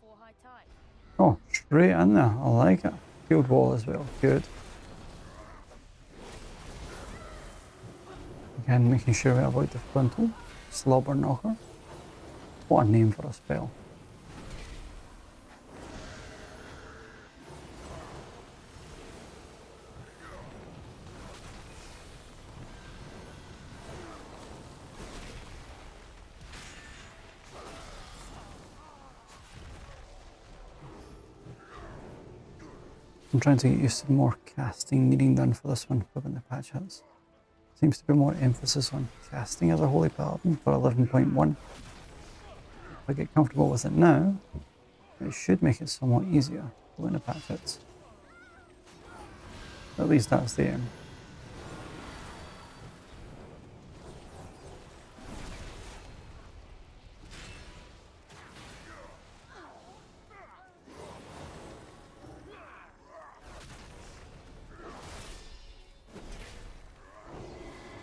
before high tide. Oh, straight in there. I like it. Field wall as well. Good. Again, making sure we avoid the frontal. Slobber knocker. What a name for a spell. I'm trying to get used to more casting needing done for this one, given the patch has. Seems to be more emphasis on casting as a Holy Paladin for 11.1. If I get comfortable with it now, it should make it somewhat easier when the patch hits. At least that's the aim.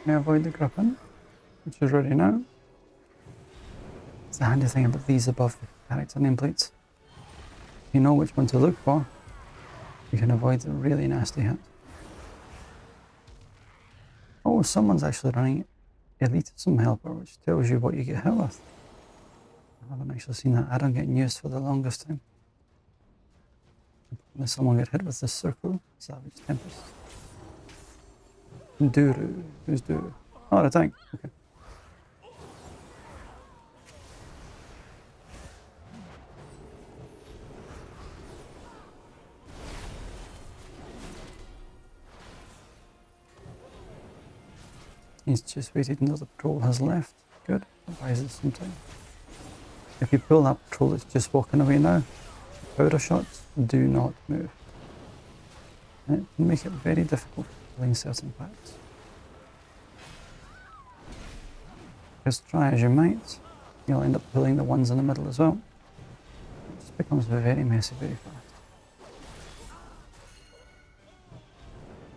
Can I avoid the griffin, which is ready now? It's the handy thing about these above the character nameplates. If you know which one to look for, you can avoid the really nasty hit. Oh, someone's actually running Elitism Helper, which tells you what you get hit with. I haven't actually seen that add-on getting used for the longest time. Unless someone get hit with this circle, Savage Tempest. Duru. Who's Duru? Oh, the tank. Okay. He's just waited until the patrol has left. Good. That buys us some time. If you pull that patrol that's just walking away now, powder shots do not move. And it can make it very difficult for pulling certain packs. Because try as you might, you'll end up pulling the ones in the middle as well. It just becomes very messy very fast.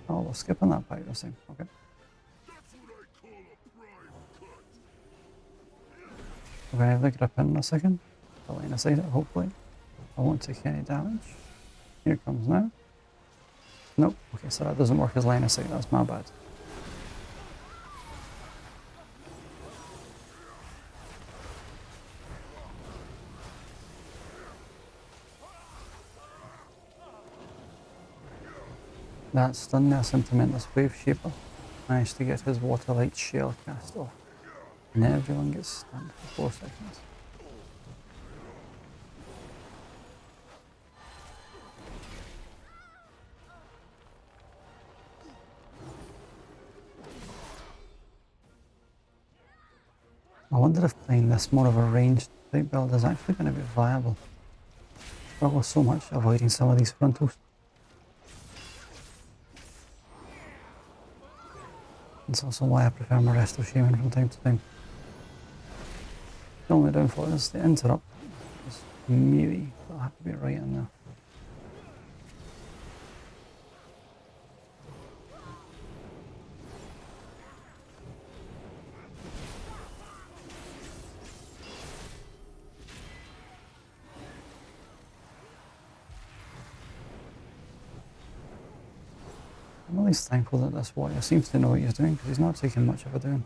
Oh, we're skipping that pack this time. Okay. We're going to have the grip in a second. The line of sight it, hopefully. I won't take any damage. Here it comes now. Nope. Okay, so that doesn't work as line of sight. That's my bad. That stun there, Sentimentalist Wave Shaper, managed to get his Waterlight Shell cast off. And everyone gets stunned for 4 seconds. I wonder if playing this more of a ranged type build is actually going to be viable. I struggle so much avoiding some of these frontals. It's also why I prefer my Resto Shaman from time to time. The only downfall is the interrupt. It's meaty, but I have to be right in there. I'm at least thankful that this warrior seems to know what he's doing, because he's not taking much of a doing.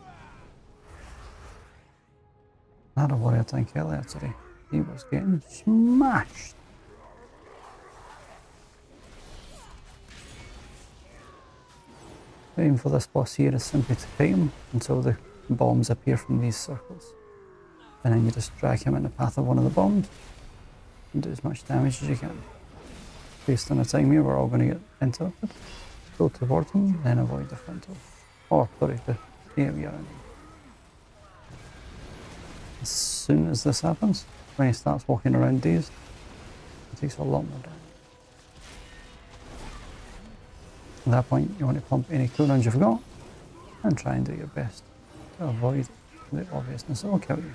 I had a warrior tank earlier today. He was getting smashed. The aim for this boss here is simply to fight him until the bombs appear from these circles. And then you just drag him in the path of one of the bombs and do as much damage as you can. Based on the time here, we're all going to get interrupted. Go towards him, then avoid the frontal. Or, sorry, the area around him. As soon as this happens, when he starts walking around dazed, it takes a lot more damage. At that point, you want to pump any cooldowns you've got and try and do your best to avoid the obviousness that will kill you.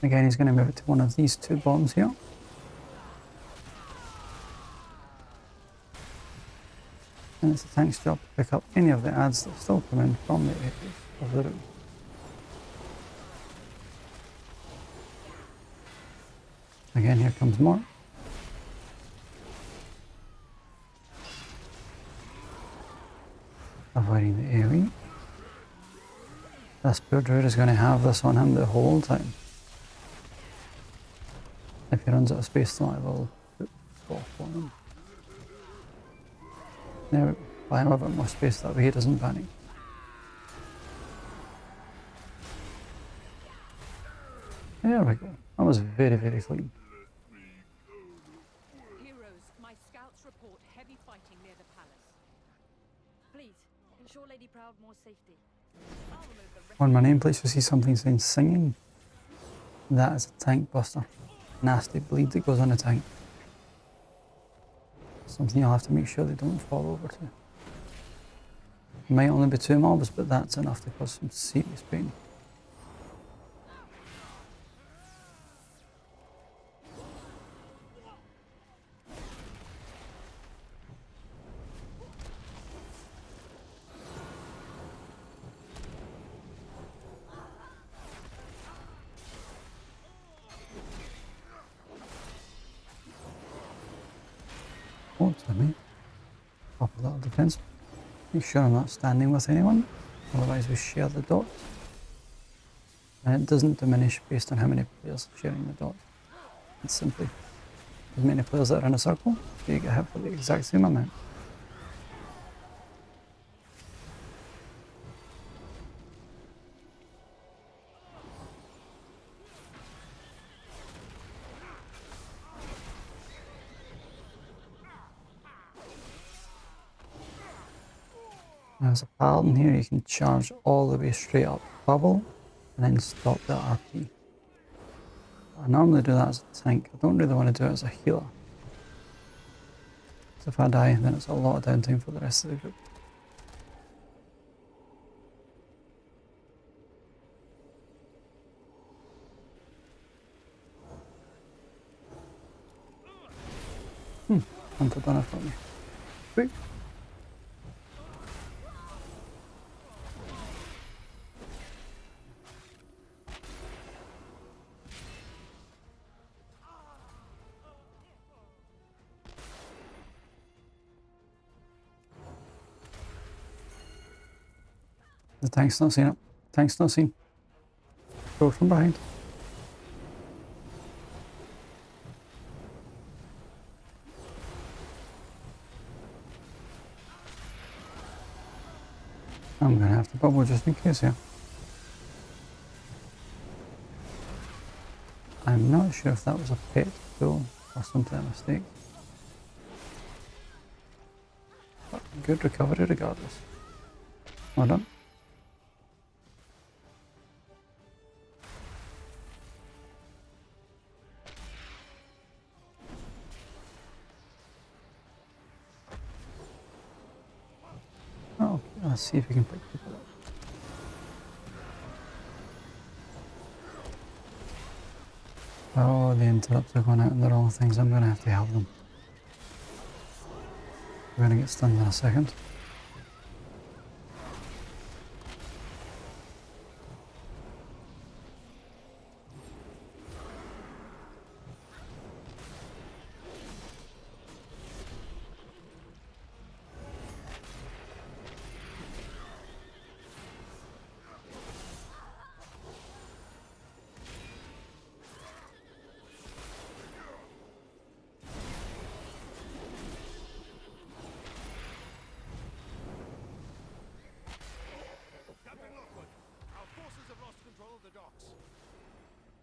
Again, he's going to move it to one of these 2 bombs here. And it's the tank's job to pick up any of the adds that still come in from the edges of the room. Again, here comes more. Avoiding the AoE. This poor druid is going to have this on him the whole time. If he runs out of space, then I will put off on him. There we go. Buy him a bit more space, that way he doesn't panic. There we go. That was very, very clean. Heroes, my scouts report heavy fighting near the palace. Please, ensure Lady Proudmore's safety. I'll remove the rest. On my nameplate, you see something saying singing. That is a tank buster. Nasty bleed that goes on a tank. Something you'll have to make sure they don't fall over to. Might only be 2 mobs, but that's enough to cause some serious pain. Oh, it's me. Pop a little defense. Make sure I'm not standing with anyone, otherwise we share the dots. And it doesn't diminish based on how many players sharing the dot. It's simply as many players that are in a circle, so you get hit for the exact same amount. There's a paladin here, you can charge all the way straight up bubble and then stop the RP. I normally do that as a tank, I don't really want to do it as a healer. So if I die, then it's a lot of downtime for the rest of the group. Hunter done it for me. Sweet. The tank's not seen it. Tank's not seen. Go from behind. I'm gonna have to bubble just in case here. I'm not sure if that was a pet pull or simply a mistake. But good recovery regardless. Well done. Oh, let's see if we can pick people up. Oh, the interrupts are going out on the wrong things. I'm going to have to help them. We're going to get stunned in a second.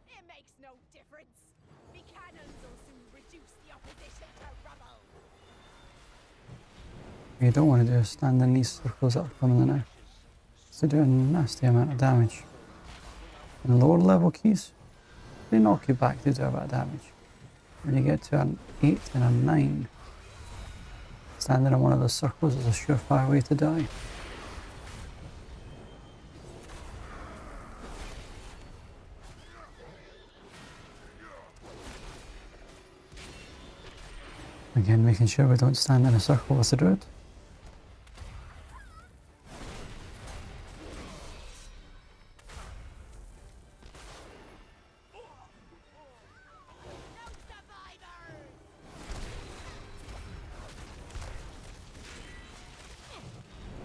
It makes no difference. Me cannons will soon reduce the opposition to rubble. What you don't want to do is stand in these circles that are coming in now. They do a nasty amount of damage. And lower level keys, they knock you back, they do a bit of damage. When you get to an 8 and a 9, standing in one of those circles is a surefire way to die. Again, making sure we don't stand in a circle with the druid. No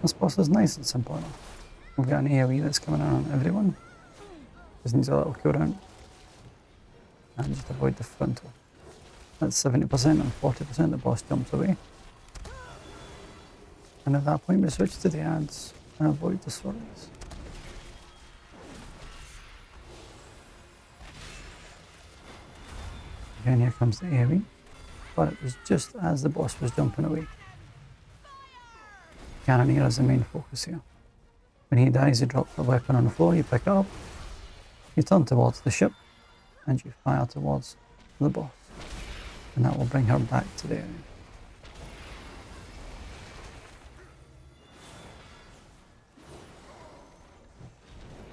This boss is nice and simple enough. We've got an AoE that's coming in on everyone. Just needs a little cooldown. And just avoid the frontal. That's 70% and 40% the boss jumps away. And at that point we switch to the ads and avoid the swirlies. Again, here comes the AoE. But it was just as the boss was jumping away. Cannoneer is the main focus here. When he dies, you drop the weapon on the floor, you pick it up, you turn towards the ship, and you fire towards the boss. And that will bring her back to the area.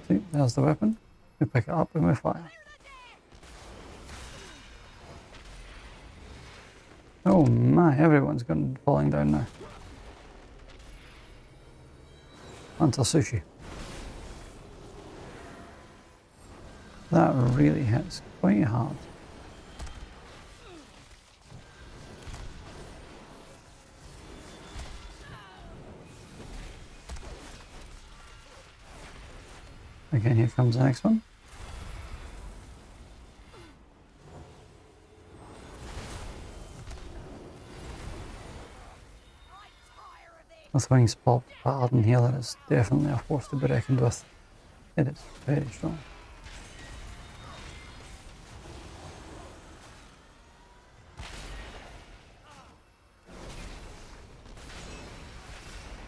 See, there's the weapon. We pick it up and we fire. Oh my, everyone's falling down now. Until sushi. That really hits quite hard. Again, here comes the next one. With wings popped hard and here, that is definitely a force to be reckoned with. It is very strong.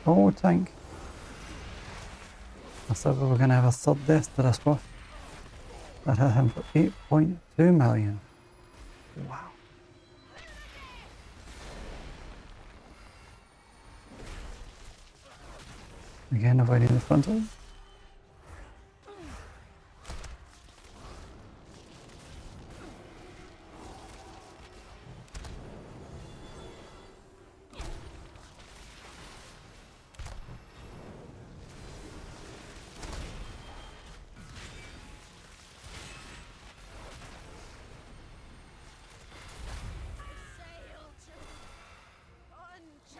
Oh, tank. I thought we were going to have a third death to this boss. That hit him for 8.2 million. Wow. Again, avoiding the frontal.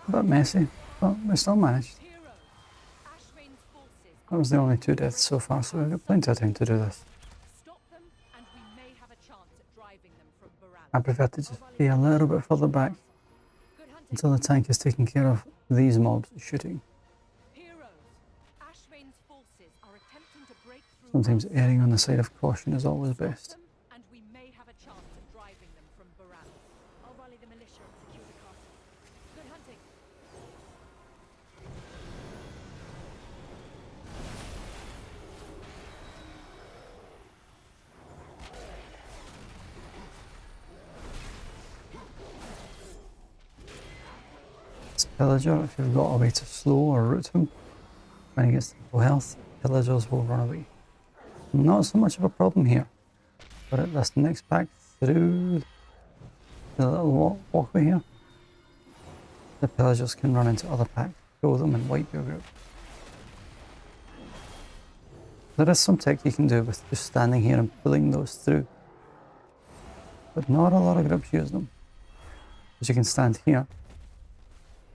A bit messy, but we still managed. Hero, Ashvane's forces That was the only 2 deaths so far, so we've got plenty of time to do this. stop them, and we may have a chance at driving them from Baran. I prefer to just be a little bit further back Good hunting. until the tank is taking care of these mobs shooting. Heroes, Ashvane's forces are attempting to break through. Sometimes our erring on the side of caution is always Stop best. them, and we may have a chance at driving them from Baran. I'll rally the militia and secure the castle. Good hunting. This pillager, if you've got a way to slow or root him, when he gets to full health, pillagers will run away. Not so much of a problem here, but at this next pack through the little walkway here, the pillagers can run into other packs, kill them and wipe your group. There is some tech you can do with just standing here and pulling those through, but not a lot of groups use them. Because you can stand here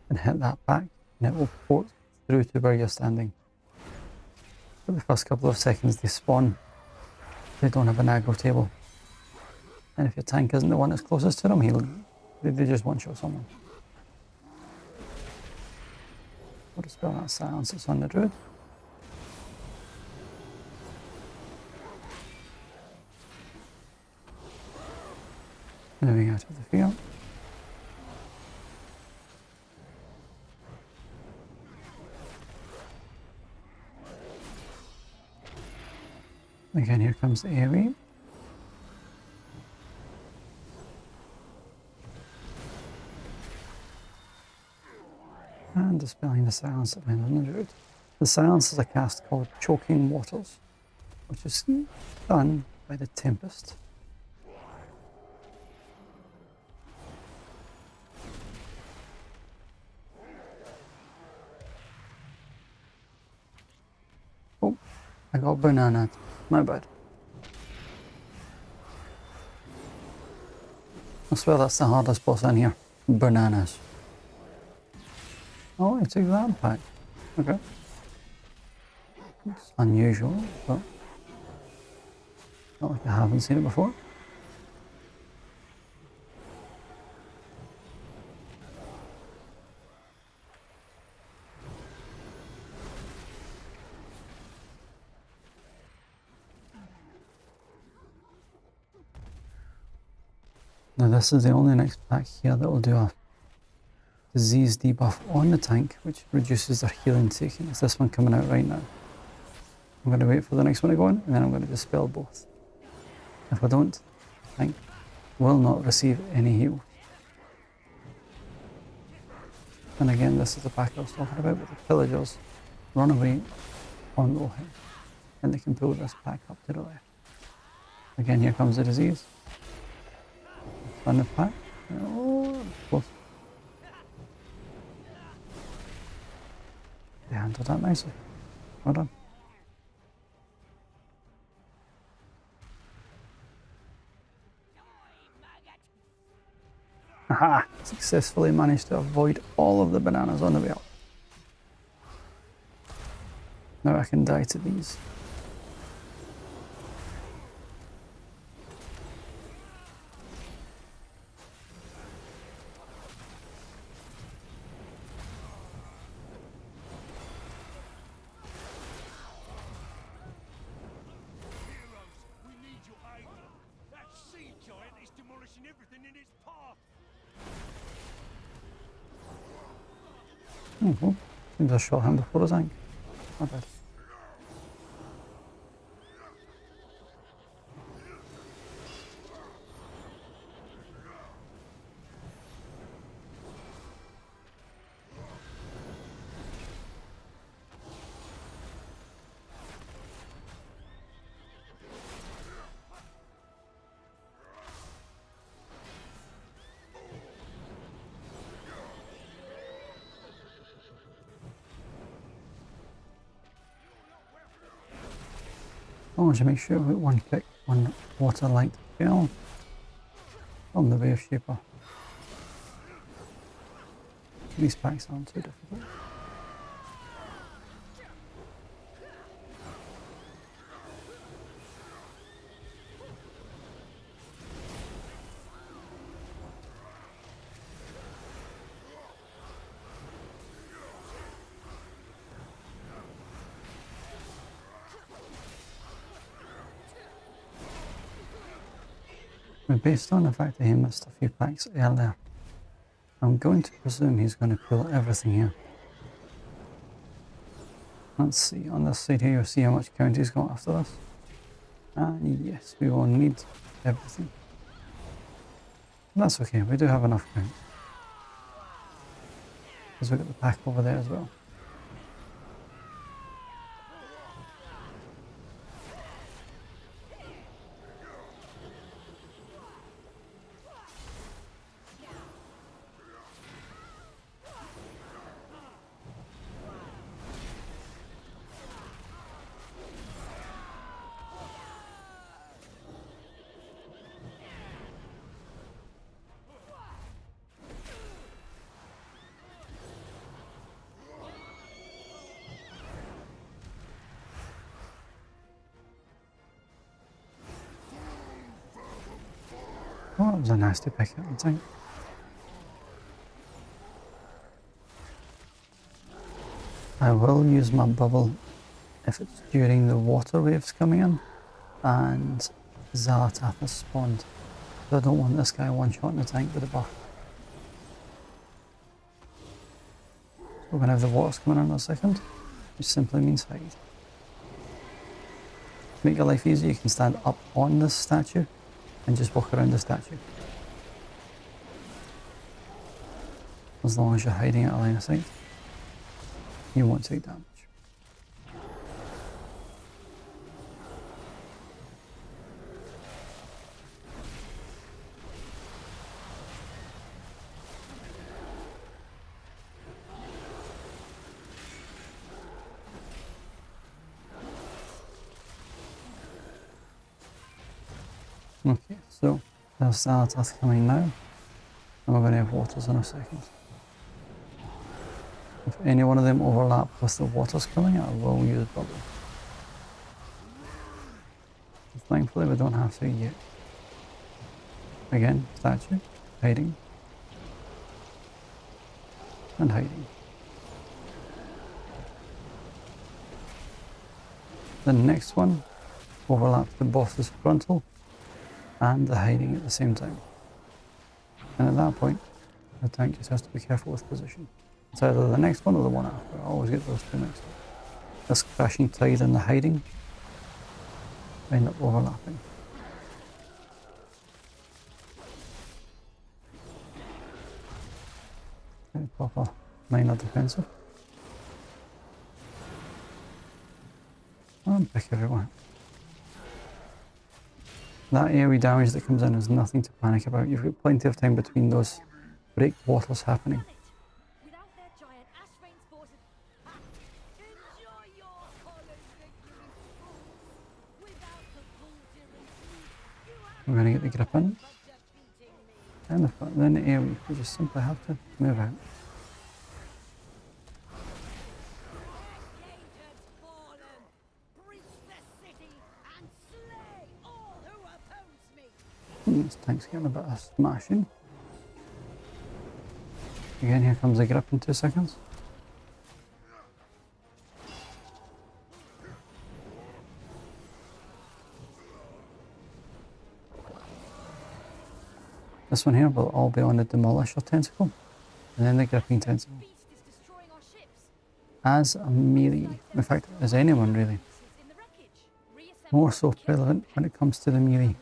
and hit that pack and it will port through to where you're standing. For the first couple of seconds they spawn, they don't have an aggro table. And if your tank isn't the one that's closest to them, they just one-shot someone. We'll dispel that silence that's on the druid. Moving out of the field. Again, here comes the AoE. And dispelling the silence that went on the druid. The silence is a cast called Choking Waters, which is done by the Tempest. Oh, I got banana. My bad. I swear that's the hardest boss in here. Bananas. Oh, I took that back. Okay. It's unusual, but not like I haven't seen it before. Now this is the only next pack here that will do a disease debuff on the tank, which reduces their healing taken. It's this one coming out right now. I'm going to wait for the next one to go in, and then I'm going to dispel both. If I don't, the tank will not receive any heal. And again, this is the pack I was talking about with the pillagers run away on low health, and they can pull this pack up to the left. Again, here comes the disease. On the pack. Oh, close. They handled that nicely. Well done. Haha! Successfully managed to avoid all of the bananas on the way up. Now I can die to these. Oh, seems I shot him before his tank. Not bad. I want to make sure we one click on water light gel on the wave shaper. These packs aren't too difficult. But based on the fact that he missed a few packs earlier, I'm going to presume he's going to pull everything here. Let's see, on this side here you'll see how much count he's got after this. And yes, we will need everything. That's okay, we do have enough count. Because we've got the pack over there as well. Oh, that was a nasty pick, I think. I will use my bubble if it's during the water waves coming in and Zaratath has spawned. So I don't want this guy one-shotting the tank with a buff. We're going to have the waters coming in a second, which simply means hide. To make your life easier, you can stand up on this statue and just walk around the statue. As long as you're hiding at a line of sight, you won't take damage. Okay, so there's Zaratath coming now, and we're going to have waters in a second. If any one of them overlap with the water's coming, I will use bubble. Thankfully we don't have to yet. Again, statue, hiding, and hiding. The next one overlaps the boss's frontal and the hiding at the same time. And at that point, the tank just has to be careful with position. It's either the next one or the one after. I always get those two mixed up. This crashing tide and the hiding end up overlapping. Okay, proper minor defensive. And pick everyone. That AoE damage that comes in is nothing to panic about. You've got plenty of time between those breakwaters happening. Without their giant ash rain forces. Enjoy your holiday, you fools. Without the Vol'jir and Sleep, you have We're going to get the grip in. but just beating me. And then the AoE. We just simply have to move out. Their gate has fallen. Breach the city and slay all who oppose me. This tank's getting a bit of smashing. Again, here comes the grip in 2 seconds. This one here will all be on the Demolisher tentacle, and then the gripping tentacle. Beast is destroying our ships. As a melee, in fact, as anyone really, In the wreckage. more so relevant when it comes to the melee.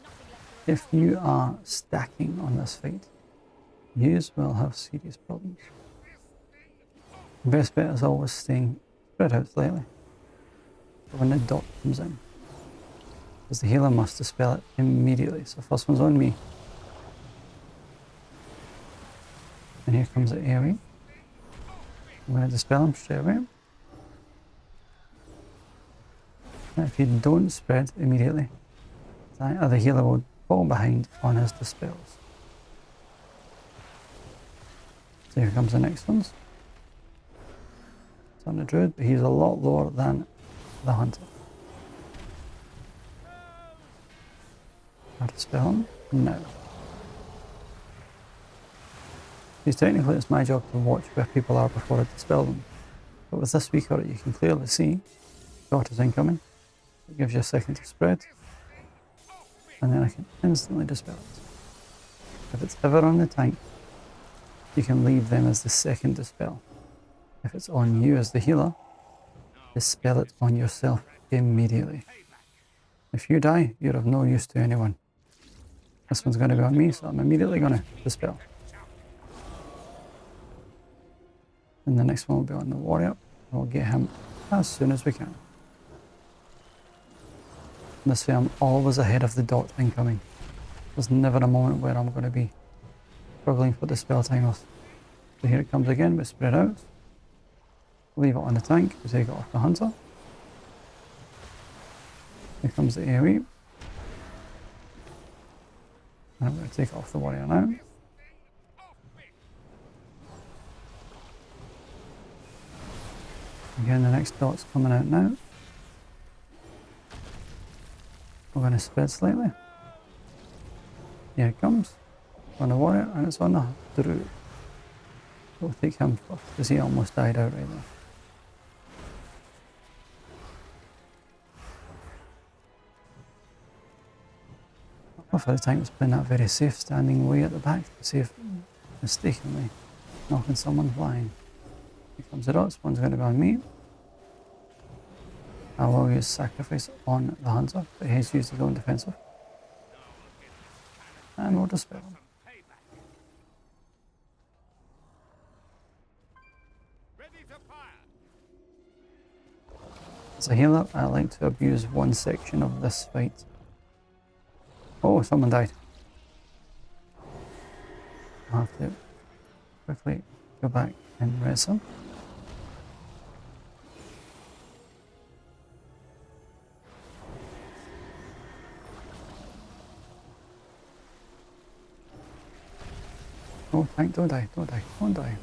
If you are stacking on this fight, you will have serious problems. The best bet is always staying spread out slightly when the dot comes in, because the healer must dispel it immediately. So first one's on me. And here comes the AoE. I'm going to dispel him straight away. Now if you don't spread immediately, the healer will fall behind on his dispels. So here comes the next ones. It's on the druid, but he's a lot lower than the hunter. I'll dispel him now. Because technically it's my job to watch where people are before I dispel them. But with this speaker you can clearly see shot is incoming. It gives you a second to spread. And then I can instantly dispel it. If it's ever on the tank, you can leave them as the second dispel. If it's on you as the healer, dispel it on yourself immediately. If you die, you're of no use to anyone. This one's going to be on me, so I'm immediately going to dispel. And the next one will be on the warrior. We'll get him as soon as we can. This way I'm always ahead of the dot incoming. There's never a moment where I'm going to be struggling for the spell timers. So here it comes again, we spread out. Leave it on the tank, we take it off the hunter. Here comes the AoE. And I'm going to take it off the warrior now. Again, the next dot's coming out now. We're going to spread slightly. Here it comes. On the warrior, and it's on the druid. We'll take him first, because he almost died out right there. Hopefully the tank was playing that very safe, standing way at the back to save mistakenly knocking someone flying. Here comes the dots, one's going to be on me. I will use sacrifice on the hunter, but he's used his own defensive. And we'll dispel him. As a healer, I like to abuse one section of this fight. Oh, someone died. I'll have to quickly go back and res him. Oh, tank, don't die, don't die, don't die.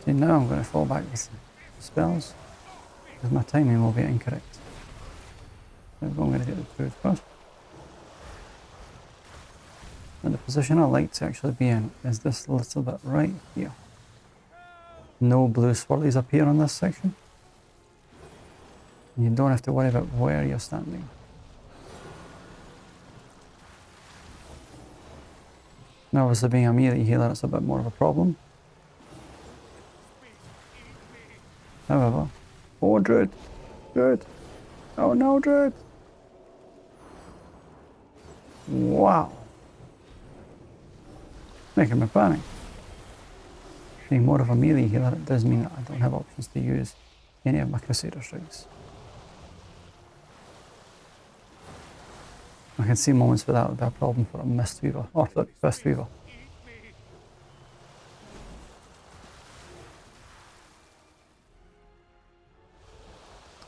See, now I'm going to fall back with spells, because my timing will be incorrect. I'm going to get the druid first. And the position I like to actually be in is this little bit right here. No blue swirlies appear on this section. You don't have to worry about where you're standing. Now, obviously being a melee healer, it's a bit more of a problem. However, oh, Druid! Druid! Oh no, Druid! Wow! Making me panic. Being more of a melee healer, it does mean that I don't have options to use any of my Crusader strikes. I can see moments where that would be a problem for a Mistweaver, or sorry, Fistweaver.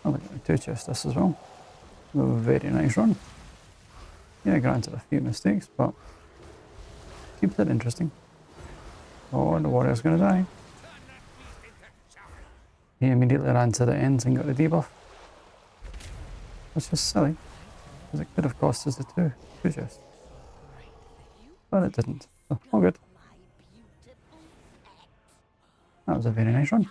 I'll get my 2 chests this as well. A very nice run. Yeah, granted a few mistakes, but keeps it interesting. Oh, the warrior's gonna die. He immediately ran to the ends and got the debuff. That's just silly, because it could have cost us the two chests. But it didn't. So, all good. That was a very nice run.